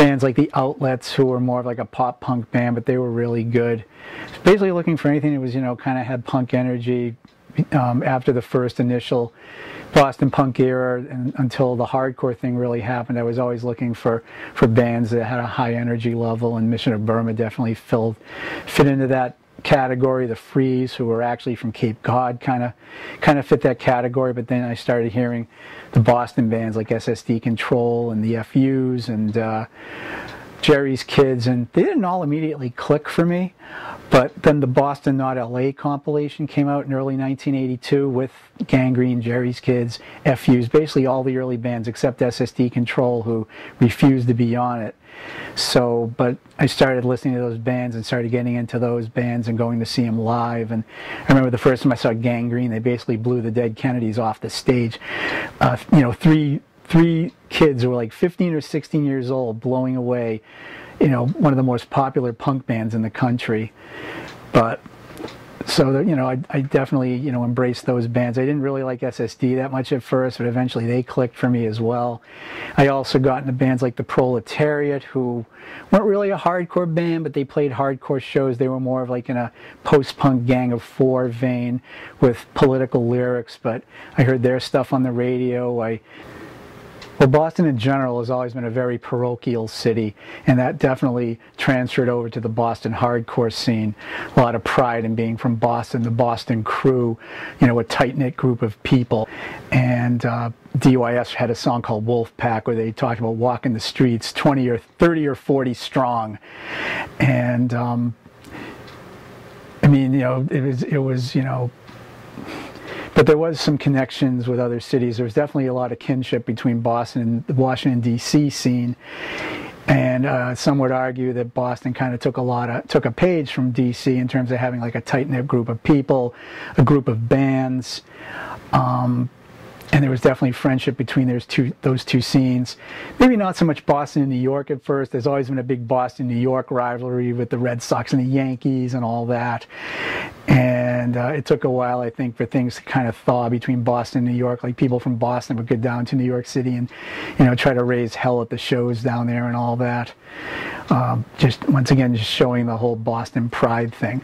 bands like the Outlets, who were more of like a pop punk band, but they were really good. Basically looking for anything that was, you know, kind of had punk energy. After the first initial Boston punk era and until the hardcore thing really happened, I was always looking for bands that had a high energy level, and Mission of Burma definitely fit into that category. The Freeze, who were actually from Cape Cod, kind of fit that category. But then I started hearing the Boston bands like SSD Control and the FUs and Jerry's Kids, and they didn't all immediately click for me. But then the Boston Not LA compilation came out in early 1982 with Gangrene, Jerry's Kids, FUs, basically all the early bands except SSD Control, who refused to be on it. So, but I started listening to those bands and started getting into those bands and going to see them live. And I remember the first time I saw Gangrene, they basically blew the Dead Kennedys off the stage. You know, three kids who were like 15 or 16 years old blowing away, you know, one of the most popular punk bands in the country. But so, you know, I definitely, you know, embraced those bands. I didn't really like SSD that much at first, but eventually they clicked for me as well. I also got into bands like the Proletariat, who weren't really a hardcore band, but they played hardcore shows. They were more of like in a post-punk Gang of Four vein with political lyrics, but I heard their stuff on the radio. Well, Boston in general has always been a very parochial city, and that definitely transferred over to the Boston hardcore scene. A lot of pride in being from Boston, the Boston Crew, you know, a tight-knit group of people. And DYS had a song called Wolf Pack where they talked about walking the streets 20 or 30 or 40 strong. And I mean, you know, it was, you know, but there was some connections with other cities. There was definitely a lot of kinship between Boston and the Washington, D.C. scene. And some would argue that Boston kind of took a page from D.C. in terms of having like a tight-knit group of people, a group of bands. And there was definitely friendship between those two scenes. Maybe not so much Boston and New York at first. There's always been a big Boston-New York rivalry with the Red Sox and the Yankees and all that. And it took a while, I think, for things to kind of thaw between Boston and New York. Like people from Boston would go down to New York City and, you know, try to raise hell at the shows down there and all that. Just once again, just showing the whole Boston pride thing.